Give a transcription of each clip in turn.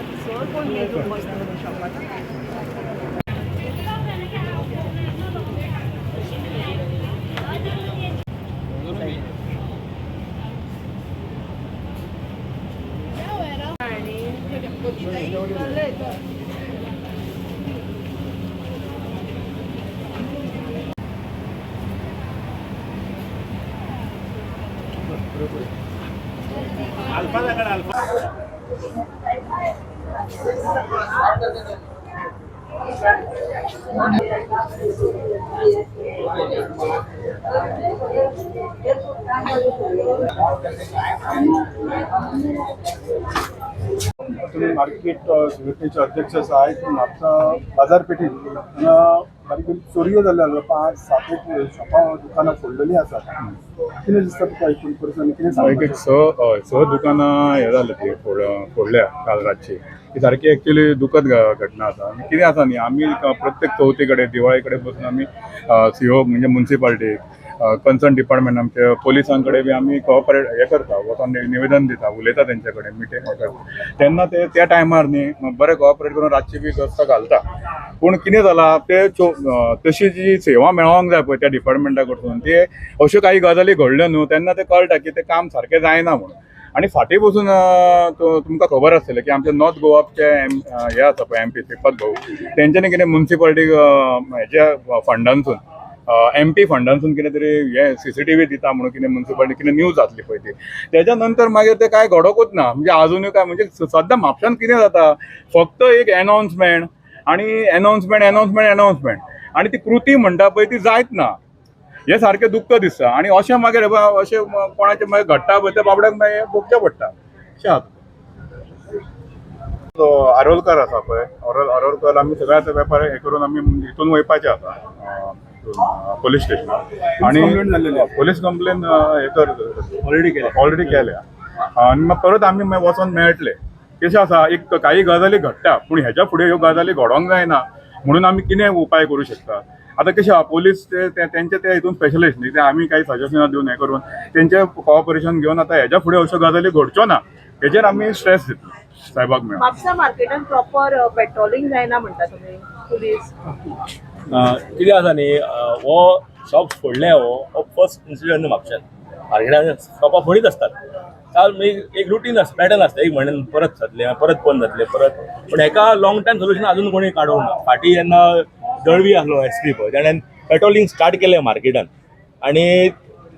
Sir कोण घेऊन बसणार शॉपात. अल्फा दाखल अल्फा तुम्ही मार्केट संघटनेचे अध्यक्ष आहेत. म्हापसा बाजारपेठेत बारीक बारीक चोरयो जाल्यो 5-7 शॉपां दुकानां फोडलेलीं आसात. कितें दिसता तुका एकूण परिस्थिती कितें सांगता? एक स दुकानां हे जालें ती फोडल्या काल रातची. ही सारकी एक्चुअली दुखद घटना आसा. कितें आसा न्ही, आमी प्रत्येक चवथी कडेन दिवाळे कडेन बसून आमी सीओ म्हणजे म्युन्सिपालिटी कन्सर्न डिपार्टमेंट आमचे पोलिसां कडेन बी आमी कोऑपरेट हे करता, वचून निवेदन दिता, उलयता तेंचे कडेन मिटींग तेन्ना ते त्या टायमार न्ही बरें कोऑपरेट करून रातची बी गस्त घालता. पूण कितें जालां ते तशी जी सेवा मेळोंक जाय पळय त्या डिपार्टमेंटा कडसून ते अश्यो काही गजाली घडल्यो न्हू तेन्ना ते कळटा की ते काम सारकें जायना म्हणून. आनी फाटीं बसून तुमकां खबर आसतलें की आमचे नॉर्थ गोवाचे हे आसा पळय MP श्रीपाद भाऊ तेंच्यांनी कितें म्युन्सिपालिटी हेच्या फंडांसून MP फंडांसून कितें तरी हे CCTV दिता म्हणून कितें म्युन्सिपालिटी कितें न्यूज जातली पळय ती. तेच्या नंतर मागीर ते कांय घडोकूच ना. म्हणजे अजुनूय काय म्हणजे सद्दां म्हापशान कितें जाता फक्त एक अनाउन्समेंट आनी अनाउन्समेंट आनी ती कृती म्हणटा पळय ती जायत ना. हे सारकें दुख्ख दिसता. आनी अशें मागीर अशें कोणाचें मागीर घडटा पळय त्या बाबड्याक मागीर भोगचें पडटा. अशें आसा. आरोलकर आसा पळय आरोलकर आमी सगळ्यात वेपार हे करून आमी हितून वयपाचे आसा पोलीस स्टेशन आनी पोलीस कंप्लेन हे कर ऑलरेडी केल्या आनी मागीर परत आमी मागीर वचोन मेळटले. कशें आसा एक काही गजाली घडटा पूण हेच्या फुडें ह्यो गजाली घडोंक जायना म्हणून आमी कितें उपाय करूं शकता. आतां कशें आहा पोलीस तेंचे ते हितून स्पेशलिस्ट न्ही ते आमी काही सजेशनां दिवन हें करून तेंचें कोऑपरेशन घेवन आतां हेच्या फुडें अश्यो गजाली घडच्यो ना हेचेर आमी स्ट्रेस दितलो साहेबाक मेळून. म्हापसा मार्केटान प्रॉपर पेट्रोलिंग जायना म्हणटा तुमी पुलीस. कितें आसा न्ही हो शॉप फोडले हो फर्स्ट इन्सिडंट म्हापशान मार्केटान शॉपां फोडीत असतात. काल एक रुटीन पॅटर्न आसता एक म्हयन्यान परत जातले परत बंद जातले परत. पूण हेका लॉंग टायम सोल्युशन अजून कोणी काडूंक ना. फाटीं जेन्ना दळवी आसलो SP पळय तेणेन पेट्रोलिंग स्टार्ट केलें मार्केटान आनी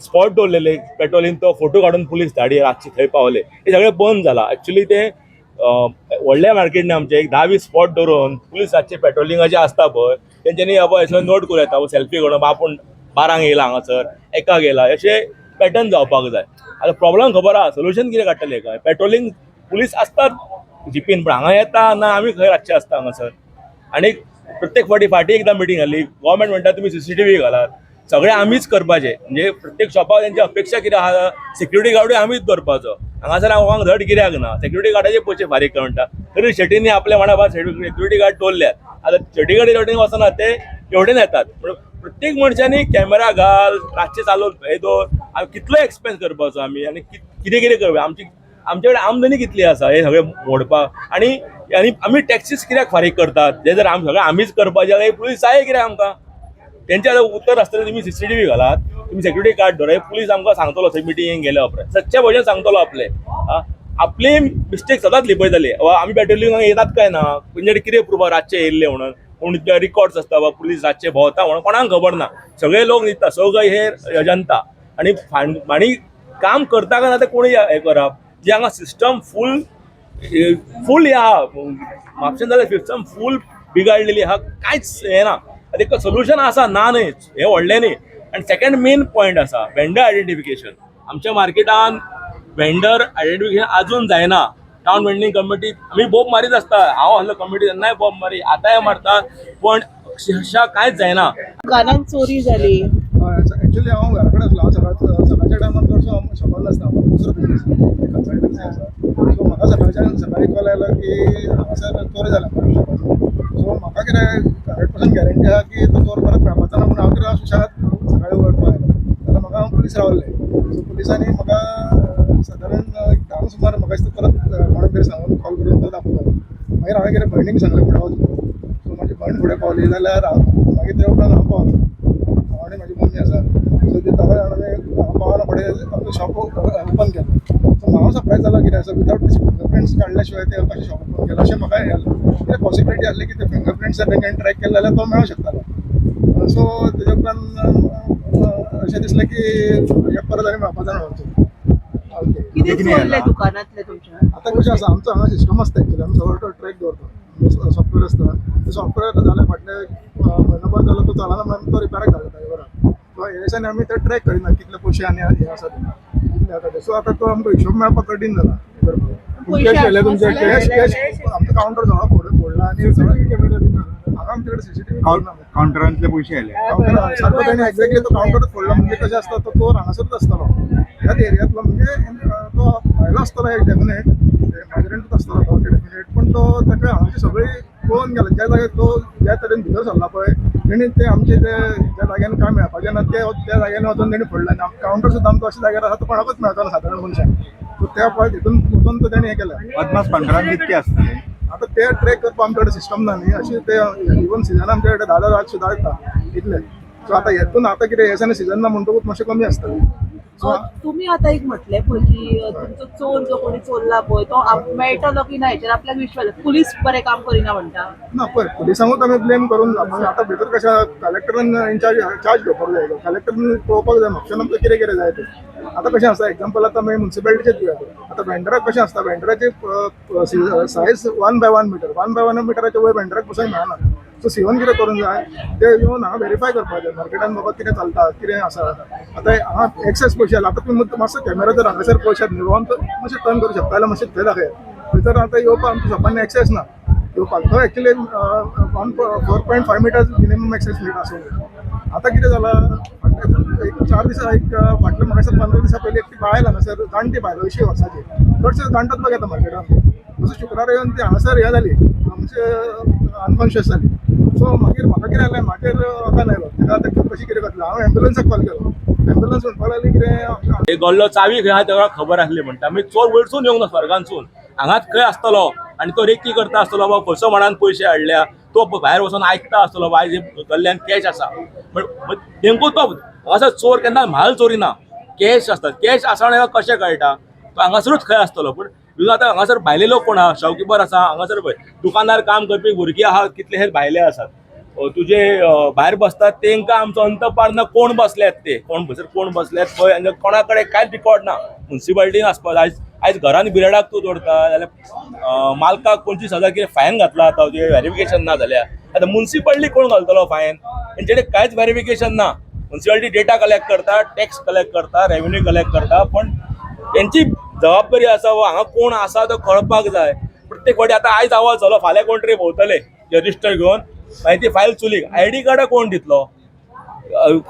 स्पॉट दवरलेले पेट्रोलिंग तो फोटो काडून पुलीस धाडी रातची थंय पावले. हे सगळें बंद जाला. एक्चुली ते व्हडल्या मार्केटान आमचे एक 10-20 स्पॉट दवरून पुलीस रातचे पेट्रोलिंगाचे आसता पळय तेंच्यांनी अशें नोट करूं येता सेल्फी काडून आपूण 12 येयला हांगासर 1 येयला अशें पॅटर्न जावपाक जाय. आतां प्रॉब्लम खबर आहा सोल्युशन कितें काडटले काय पेट्रोलिंग पुलीस आसतात जीपीन पूण हांगा येता ना आमी खंय रातचे आसता हांगासर. आनी प्रत्येक फाटी एकदां मिटींग जाली गव्हर्मेंट म्हणटा तुमी CCTV घालात सगळें आमीच करपाचें. म्हणजे प्रत्येक शॉपार तेंची अपेक्षा कितें आहा सिक्युरिटी गार्डूय आमीच दवरपाचो. हांगासर हांव धड कित्याक ना सिक्युरिटी गार्डाचे पयशे फारीक म्हणटा तरी शेटींनी आपल्या वांगडा सिक्युरिटी गार्ड दवरल्यात. आतां शेटी वचना ते एवढेन येतात. प्रत्येक मनशांनी कॅमेरा घाल रातचे चालू हे दवर कितलो एक्सपेन्स करपाचो आमी आनी कितें करप आमचे कडेन आमदनी कितली आसा हे सगळें मोडपाक. आनी आमी टॅक्सीस कित्याक फारीक करतात जे जर सगळें आमीच करपाचें जाल्यार पुलीस जाय कित्याक आमकां. तेंचे आतां उत्तर आसतलें तुमी CCTV घालात तुमी सिक्युरिटी गार्ड धरय पुलीस आमकां सांगतलो थंय मिटींगेक गेल्या उपरांत सच्चे भशेन सांगतलो आपली मिस्टेक सदांच लिपयतली. आमी पेट्रोलिंगाक येतात काय ना म्हणजे कितें प्रूफ रातचे येयल्ले म्हणून पूण रिकॉर्ड्स आसता वा पुलीस रातचे भोंवता म्हणून कोणाक खबर ना. सगळे लोक न्हिदता सगळें हे जनता आनी काम करता काय ना ते कोणी हे करप जे हांगा सिस्टम फूल ह्या म्हापशान जाल्यार सिस्टम फूल बिगाडलेली आहा कांयच हे ना. ताका सोल्युशन आसा ना न्हय हे व्हडलें न्ही. आनी सेकंड मेन पॉयंट आसा वेंडर आयडेंटिफिकेशन. आमच्या मार्केटान वेंडर आयडेंटिफिकेशन अजून जायना. टाउन वेंडिंग कमिटी आमी बोब मारीत आसता हांव आसलो कमिटी तेन्नाय बोब मारी आतांय मारता पण अक्षरशा कांयच जायना. दुकानान चोरी जाली. एक्चुअली हांव घरा कडेन आसलो. हांव सकाळच्या टायमार चडसो शॉपार नासता. दुसरो बिजनेस कन्सल्टन्सी आसा. सो म्हाका सकाळी कॉल आयलो की हांगासर चोरी जाला शॉपाचो. सो म्हाका कितें 100% गॅरंटी आहा की तो चोर परत मेळपाचो ना म्हणून हांव कितें सुशेगाद सकाळीं वळपा आयलो. जाल्यार म्हाका पुलीस रावल्ले. सो पुलिसांनी म्हाका सादारण 10 सुमार म्हाका दिसता परत कोणाक तरी सांगून कॉल करून परत आपयलो. मागीर हांवें कितें भयणीक सांगलें फुडें वचून. सो म्हाजी भयण फुडें पावली जाल्यार मागीर ते उपरांत हांव पावलो. हांव आनी म्हाजी मम्मी आसा. सो ते दोगांय जाणांनी हांव पावना फुडें आमचें शॉप ओपन केलें. सो हांव सरप्रायज जालो कितें सो विदावट फिंगरप्रिंट्स काडल्या शिवाय ते कशें शॉप ओपन केलें अशें म्हाका हें जालें. कितें पॉसिबिलिटी आसली की ते फिंगरप्रिंट्स जर तेंच्यानी ट्रॅक केले जाल्यार तो मेळूं शकतालो. सो तेजे उपरांत अशें दिसलें की एक परत आनी मेळपा जाय वचून. किती चोरले दुकानांतले तुमच्या? आतां कशें आसा आमचो हांगा सिस्टम आसता एक्चुअली आमी सगळो तो ट्रॅक दवरता. सॉफ्टवेअर आसता ते सॉफ्टवेअर जाले फाटले म्हयनोभर जालो तो चलना म्हणून तो रिपेराक घालता ड्रायव्हराक. सो हे दिसांनी आमी ते ट्रॅक करिना कितले पयशे आनी हे आसा ते कितले आसा ते. सो आतां तो आमकां हिशोब मेळपाक कठीण जाला. पयशे केले तुमचे आसले कॅश आमचो कावंटर सगळो फोडला आनी हांगा आमचे कडेन सीसीटीव्ही काउंटरांतले पयशे आयले. कावंटर सारको तेणी एक्झॅक्टली तो कावंटरच फोडला. म्हणजे कशें आसता तो चोर हांगासरूच आसतलो ह्याच एरियांतलो. म्हणजे तो भायलो आसतलो एक डेफिनेट मायग्रंटूच आसतलो तो डेफिनेट. पण तो ताका हांगाची सगळी पळोवन गेला. ज्या जाग्यार तो ज्या तरेन भितर सरला पळय तेणी ते आमचे ते ज्या जाग्यान काय मेळपाचें ना ते त्या जाग्यार वचून तेणी फोडला. कावंटर सुद्दां आमचो अशा जाग्यार आसा तो कोणाकूच मेळटलो सादारण मनशाक. सो त्या पळय तितून वचून तो तेणी हें केलें. अदमास पंगडान कितके आसतले? आता ते ट्रॅक करपाक आमचे कडेन सिस्टम ना न्ही. अशी ते इवन सिजन आमचे कडेन 10 लाख सुद्दां येता इतले. सो आतां हेतून आतां कितें हे दिसांनी सिजन ना म्हणटकूच मातशें कमी आसतलें. सो तुम्ही आता एक म्हटले पळय की तुमचो चोर जो कोणी चोरला पळय तो मेळटलो की ना हेचेर आपल्याक विश्वास. पुलीस बरें काम करिना म्हणटा. ना पळय पुलिसांकूच आमी ब्लेम करून ना. पण आतां भितर कशें कलेक्टरान चार्ज घेवपाक जाय. कलेक्टरान पळोवपाक जाय म्हापशान आमकां कितें कितें जाय तें. आतां कशें आसा एक्झाम्पल आतां आमी म्युन्सिपालिटीचेच घेवया. आतां वेंडराक कशें आसता वेंडराची सायज 1 बाय 1 मिटर 1 बाय 1 मिटराच्या वयर वेंडराक बसूंक मेळना. सो सिवन कितें करूंक जाय ते येवन हांगा व्हेरीफाय करपाक जाय मार्केटान बाबा कितें चलता कितें आसा. आतां हांगा एक्सेस पयशे आतां तुमी मातसो कॅमेरा जर हांगासर पळयशात न्ही तो मातशें टर्न करूं शकता जाल्यार मातशें थंय दाखयात. भितर आतां येवपाक आमच्या शॉपांनी एक्सेस ना येवपाक. तो एक्चुली 4.5 मिटर्स मिनिमम एक्सेस मीट आसूंक जाय. आतां कितें जालां एक 4 दिसा एक फाटल्या म्हाका 15 दिसा पयलीं एकटी बायल हांगासर जाणटी बायल 80 वर्सांची चडशे जाणटात लोक येता मार्केटान. असो शुक्रार येवन ती हांगासर हें जाली म्हणजे अनकॉन्शियस जाली. सो मागीर म्हाका कितें जालें मागीर वचून लायलो तिका आतां कशी कितें करतलें. हांव एम्बुलन्साक कॉल केलो. एम्बुलन्स म्हणपाक लागली कितें एक गल्लो चावी खंय आहा तेका खबर आसली म्हणटा. आमी चोर वयरसून येवंक ना स्वर्गांतसून हांगाच खंय आसतलो आनी तो रेकी करता आसतलो बाबा खंयचो म्हणान पयशे हाडल्या. तो भायर वचून आयकता आसतलो बाबा आयज गल्ल्यान कॅश आसा. पण नेमको तो हांगासर चोर केन्ना म्हाल चोरिना कॅश आसता. कॅश आसा कशें कळटा तो हांगासरूच खंय आसतलो. पण आतां हांगासर भायले लोक कोण आहा शॉपकिपर आसा हांगासर पळय दुकानार काम करपी भुरगीं आहा कितले हे भायले आसात. तुजे भायर बसतात तेंकां आमचो अंत पाडना कोण बसल्यात ते कोण थंयसर कोण बसल्यात पळय आनी कोणा कडेन कांयच रिकॉर्ड ना. म्युन्सिपाल्टीन आसपाक आयज घरान बिराडाक तूं दवरता जाल्यार मालकाक 25,000 कितें फायन घातला आतां तुजें व्हेरिफिकेशन ना जाल्यार. आतां म्युन्सिपाल्टी कोण घालतलो फायन. तेंचे कांयच व्हेरिफिकेशन ना. म्युन्सिपाल्टी डेटा कलेक्ट करता टॅक्स कलेक्ट करता रेव्हेन्यू कलेक्ट करता. पण तेंची जबाबदारी आसा वा हांगा कोण आसा तो कळपाक जाय. प्रत्येक फावटी आतां आयज आवाज जालो फाल्यां कोण तरी भोंवतले रजिस्टर घेवन मागीर ती फायल चुलीक आयडी कार्डां कोण दितलो.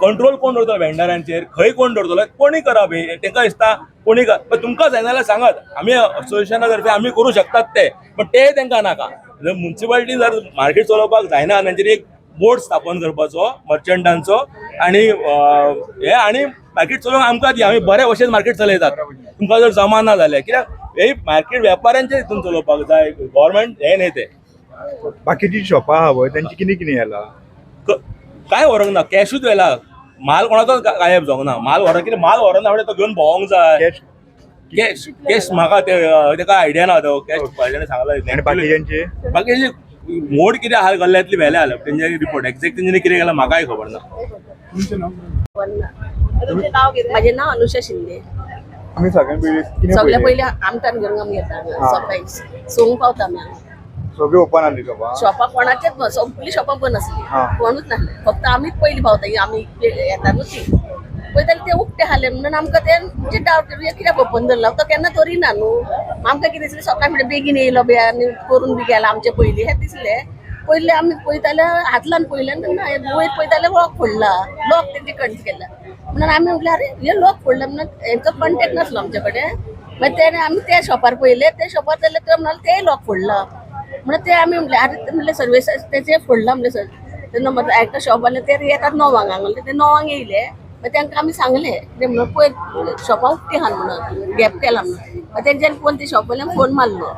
कंट्रोल कोण दवरतलो वेंडरांचेर खंय कोण दवरतलो कोणी करप हे तांकां दिसता कोणी तुमकां जाय जाल्यार सांगात आमी असोसिएशना तर्फे आमी करूं शकतात ते. पण ते तांकां नाका. म्युन्सिपाल्टी जर मार्केट चलोवपाक जायना तांचेर एक बोर्ड स्थापन करपाचो मर्चंटांचो आनी हे आनी मार्केट चलोवंक आमकां दी. आमी बरे भशेन मार्केट चलयतात. तुमकां जर जमाना जाल्यार कित्याक हे मार्केट वेपाऱ्यांचे हितून चलोवपाक जाय. गव्हर्मेंट हे न्ही ते. बाकीची शॉपां आहा पळय तांची कितें कितें येला काय व्हरोंक ना कॅशूच व्हेला. माल कोणाचो गायब जावंक ना. माल व्हरोंक कितें माल व्हरोना फुडें तो घेवन भोंवोंक जाय. कॅश कॅश कॅश म्हाका तेका आयडिया ना तो कॅश भायल्यान सांगला. आनी बाकीच्यांचे बाकीचे मोड कितें आहा गल्ल्यांतली व्हेले आहा तेंचे रिपोर्ट एक्झॅक्ट तेंच्यांनी कितें केलां म्हाकाय खबर ना. तुमचें नांव तुमचें नाव कितें? माझे नाव अनुषा शिंदे. आमी सगळ्यां पयलीं कितें सगळ्या पयलें पयलीं आमटान घेवन आमी येता सकाळी सोंग पावता आमी हांगा. सगळीं ओपन आसली शॉपां शॉपां कोणाचेच बंद सगळीं शॉपां बंद आसली. हा. कोणूच नासलें फक्त आमीच पयलीं पावता आमी येता न्हू ती पळयताले ते उक्ते आसले म्हणून आमकां ते म्हणजे डावट कित्याक ओपन दवरला तो केन्ना दवरिना न्हू. आमकां कितें दिसलें सकाळी फुडें बेगीन येयलो बी आनी करून बी गेला आमचे पयलीं हें दिसलें. पयलीं आमी पळयताले हातलान पयलें वयर पळयताले लॉक फोडला लॉक तेंचे कंट केला म्हणून आमी म्हटलें अरे हे लॉक फोडला म्हणून हेंचो कॉन्टेक्ट नासलो आमचे कडेन. मागीर तेणे आमी त्या शॉपार पळयलें ते शॉपार जाल्यार ते म्हणाले ते लॉक फोडला म्हणून ते आमी म्हटलें अरे म्हणलें सर्वीस तेचे फोडला म्हणलें सर ते नंबर एकटो शॉपार ते येतात 9 म्हणलें ते 9 येयले. मागीर तांकां आमी सांगलें ते म्हणून पळय शॉपां उक्ती आहा म्हणून गॅप केला म्हणून. तेंच्यानी फोन ते शॉपांतल्यान फोन मारलो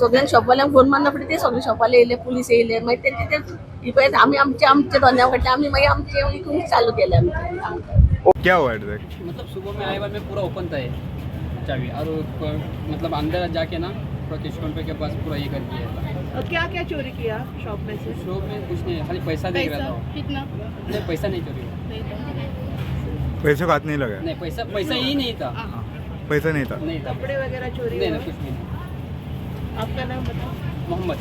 सगळ्यांनी शॉपवाल्यांक फोन मारना फुडें ते सगळे शॉपवाले येयले पुलीस येयले मागीर तेंचे ते पळय आमी आमचे धंद्या कडले आमी मागीर आमचे विकूंक चालू केले आमी क्या हुआ एग्जैक्ट? मतलब सुबह में आए बाद में पूरा ओपन था ये चाबी और मतलब अंदर जाके ना पूरा कैश काउंटर के पास पूरा ये करके आया क्या क्या चोरी किया शॉप में से? शॉप में कुछ नहीं खाली पैसा देख रहा था कितना? नहीं पैसा नहीं चोरी हुआ पैसे को हाथ नहीं लगा? नहीं पैसा ही नहीं था पैसा नहीं था? नहीं था कपड़े वगैरह चोरी नहीं हुए? कुछ भी नहीं आपका नाम बताओ। मोहम्मद